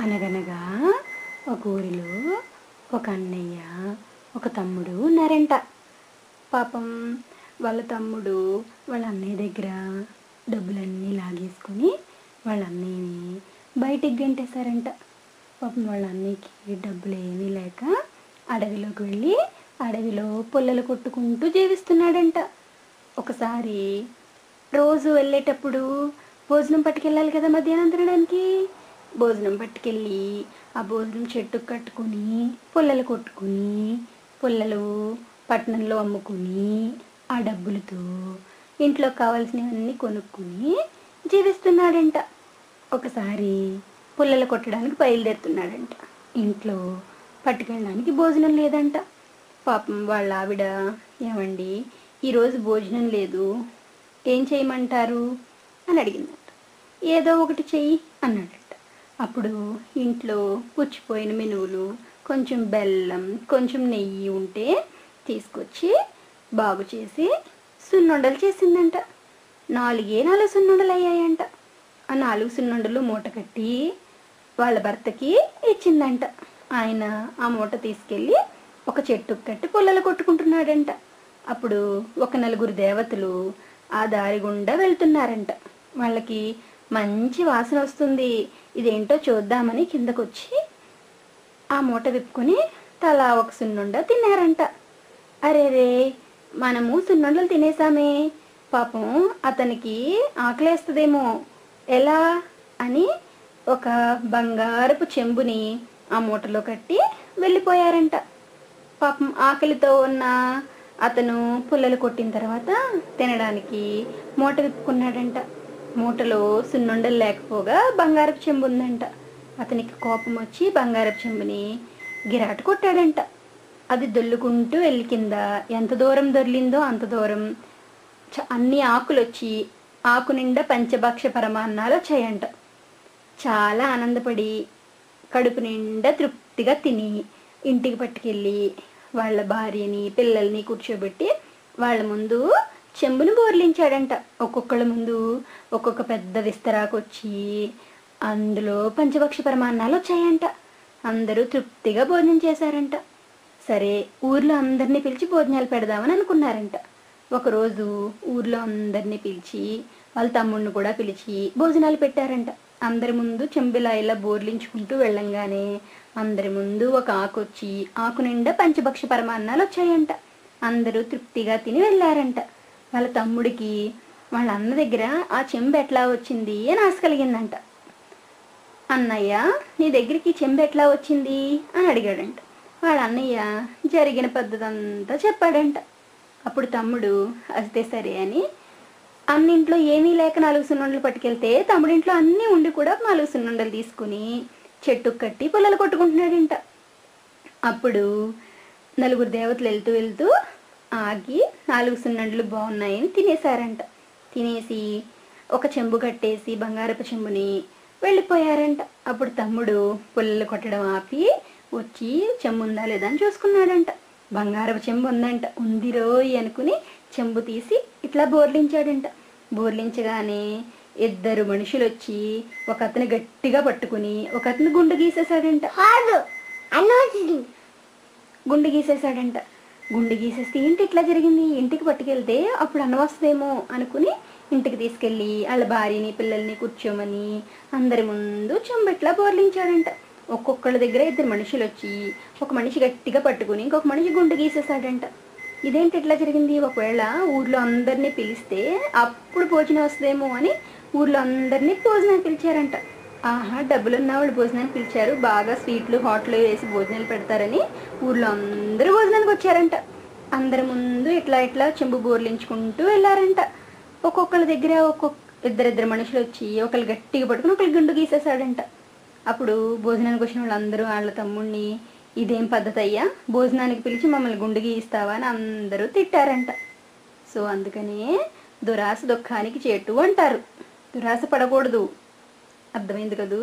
అనగనగా ఒక ఊరిలో ఒక అన్నయ్య ఒక తమ్ముడు ఉన్నారంట. పాపం వాళ్ళ తమ్ముడు వాళ్ళ అన్నయ్య దగ్గర డబ్బులన్నీ లాగేసుకొని వాళ్ళ అన్నయ్యని బయటికి గంటేశారంట. పాపం వాళ్ళ అన్నయ్యకి డబ్బులు ఏమీ లేక అడవిలోకి వెళ్ళి అడవిలో పుల్లలు కొట్టుకుంటూ జీవిస్తున్నాడంట. ఒకసారి రోజు వెళ్ళేటప్పుడు భోజనం పట్టుకెళ్ళాలి కదా, మధ్యాహ్నం తినడానికి. భోజనం పట్టుకెళ్ళి ఆ భోజనం చెట్టుకు కట్టుకుని పుల్లలు కొట్టుకుని పుల్లలు పట్టణంలో అమ్ముకుని ఆ డబ్బులతో ఇంట్లో కావాల్సినవన్నీ కొనుక్కుని జీవిస్తున్నాడంట. ఒకసారి పుల్లలు కొట్టడానికి బయలుదేరుతున్నాడంట. ఇంట్లో పట్టుకెళ్ళడానికి భోజనం లేదంట. పాపం వాళ్ళ ఆవిడ, ఏమండి ఈరోజు భోజనం లేదు, ఏం చేయమంటారు అని అడిగిందంట. ఏదో ఒకటి చెయ్యి అన్నాడంట. అప్పుడు ఇంట్లో పుచ్చిపోయిన మినువులు, కొంచెం బెల్లం, కొంచెం నెయ్యి ఉంటే తీసుకొచ్చి బాగు చేసి సున్నుండలు చేసిందంట. 4 సున్నుండలు అయ్యాయంట. ఆ 4 సున్నుండలు మూట కట్టి వాళ్ళ భర్తకి ఇచ్చిందంట. ఆయన ఆ మూట తీసుకెళ్ళి ఒక చెట్టుకు కట్టి పుల్లలు కొట్టుకుంటున్నాడంట. అప్పుడు ఒక 4 దేవతలు ఆ దారి గుండా వెళ్తున్నారంట. వాళ్ళకి మంచి వాసన వస్తుంది, ఇదేంటో చూద్దామని కిందకొచ్చి ఆ మూట విప్పుకొని తలా ఒక సున్నుండ తిన్నారంట. అరేరే, మనము సున్నుండలు తినేసామే, పాపం అతనికి ఆకలేస్తుందేమో, ఎలా అని ఒక బంగారపు చెంబుని ఆ మూటలో కట్టి వెళ్ళిపోయారంట. పాపం ఆకలితో ఉన్న అతను పుల్లలు కొట్టిన తర్వాత తినడానికి మూట విప్పుకున్నాడంట. మూటలో సున్నుండలు లేకపోగా బంగారపు చెంబు ఉందంట. అతనికి కోపం వచ్చి బంగారపు చెంబుని గిరాటు కొట్టాడంట. అది దొల్లుకుంటూ వెళ్ళి కింద ఎంత దూరం దొర్లిందో అంత దూరం అన్ని ఆకులు వచ్చి ఆకు నిండా పంచభక్ష పరమాన్నాలు వచ్చాయంట. చాలా ఆనందపడి కడుపు నిండా తృప్తిగా తిని ఇంటికి పట్టుకెళ్ళి వాళ్ళ భార్యని పిల్లల్ని కూర్చోబెట్టి వాళ్ళ ముందు చెంబును బోర్లించాడంట. ఒక్కొక్కళ్ళ ముందు ఒక్కొక్క పెద్ద విస్తరాకు వచ్చి అందులో పంచభక్ష పరమాన్నాలు వచ్చాయంట. అందరూ తృప్తిగా భోజనం చేశారంట. సరే, ఊర్లో అందరినీ పిలిచి భోజనాలు పెడదామని అనుకున్నారంట. ఒకరోజు ఊర్లో అందరినీ పిలిచి వాళ్ళ తమ్ముడిని కూడా పిలిచి భోజనాలు పెట్టారంట. అందరి ముందు చెంబులా ఇలా బోర్లించుకుంటూ వెళ్ళంగానే అందరి ముందు ఒక ఆకు వచ్చి ఆకు నిండా పంచభక్ష పరమాన్నాలు వచ్చాయంట. అందరూ తృప్తిగా తిని వెళ్ళారంట. వాళ్ళ తమ్ముడికి వాళ్ళ అన్న దగ్గర ఆ చెంబు ఎట్లా వచ్చింది అని ఆశ కలిగిందంట. అన్నయ్య, నీ దగ్గరికి చెంబు ఎట్లా వచ్చింది అని అడిగాడంట. వాళ్ళ అన్నయ్య జరిగిన పద్ధతి అంతా చెప్పాడంట. అప్పుడు తమ్ముడు అయితే సరే అని అన్నింట్లో ఏమీ లేక 4 సున్నుండలు పట్టుకెళ్తే తమ్ముడింట్లో అన్నీ ఉండి కూడా 4 సున్నుండలు తీసుకుని చెట్టుకు కట్టి పుల్లలు కొట్టుకుంటున్నాడంట. అప్పుడు 4 దేవతలు వెళ్తూ వెళ్తూ ఆగి 4 సున్నుండలు బాగున్నాయని తినేశారంట. తినేసి ఒక చెంబు కట్టేసి బంగారపు చెంబుని వెళ్ళిపోయారంట. అప్పుడు తమ్ముడు పుల్లలు కొట్టడం ఆపి వచ్చి చెంబు ఉందా లేదా అని చూసుకున్నాడంట. బంగారపు చెంబు ఉందంట. ఉందిరోయ్ అనుకుని చెంబు తీసి ఇట్లా బోర్లించాడంట. బోర్లించగానే 2 మనుషులు వచ్చి ఒక అతను గట్టిగా పట్టుకుని ఒక అతను గుండు గీసేశాడంట. గుండు గీసేశాడంట. గుండు గీసేస్తే ఏంటి ఇట్లా జరిగింది, ఇంటికి పట్టుకెళ్తే అప్పుడు అన్నం వస్తుందేమో అనుకుని ఇంటికి తీసుకెళ్ళి వాళ్ళ భార్యని పిల్లల్ని కూర్చోమని అందరి ముందు చెంబెట్లా బోర్లించాడంట. ఒక్కొక్కళ్ళ దగ్గర 2 మనుషులు వచ్చి ఒక మనిషి గట్టిగా పట్టుకుని ఇంకొక మనిషి గుండు గీసేశాడంట. ఇదేంటి ఇట్లా జరిగింది, ఒకవేళ ఊర్లో అందరినీ పిలిస్తే అప్పుడు భోజనం వస్తుందేమో అని ఊర్లో అందరినీ భోజనాన్ని పిలిచారంట. ఆహా, డబ్బులున్న వాళ్ళు భోజనాన్ని పిలిచారు, బాగా స్వీట్లు హోటల్లో వేసి భోజనాలు పెడతారని ఊర్లో అందరూ భోజనానికి వచ్చారంట. అందరి ముందు ఇట్లా ఇట్లా చెంబు బోర్లించుకుంటూ వెళ్ళారంట. ఒక్కొక్కళ్ళ దగ్గర ఇద్దరు మనుషులు వచ్చి ఒకళ్ళు గట్టిగా పట్టుకుని ఒకళ్ళు గుండు గీసేశాడంట. అప్పుడు భోజనానికి వచ్చిన వాళ్ళందరూ వాళ్ళ తమ్ముడిని, ఇదేం పద్ధతి అయ్యా, భోజనానికి పిలిచి మమ్మల్ని గుండు గీయిస్తావా అని అందరూ తిట్టారంట. సో అందుకనే దురాశ దుఃఖానికి చేటు అంటారు. దురాశ పడకూడదు, అర్థమైంది కదూ.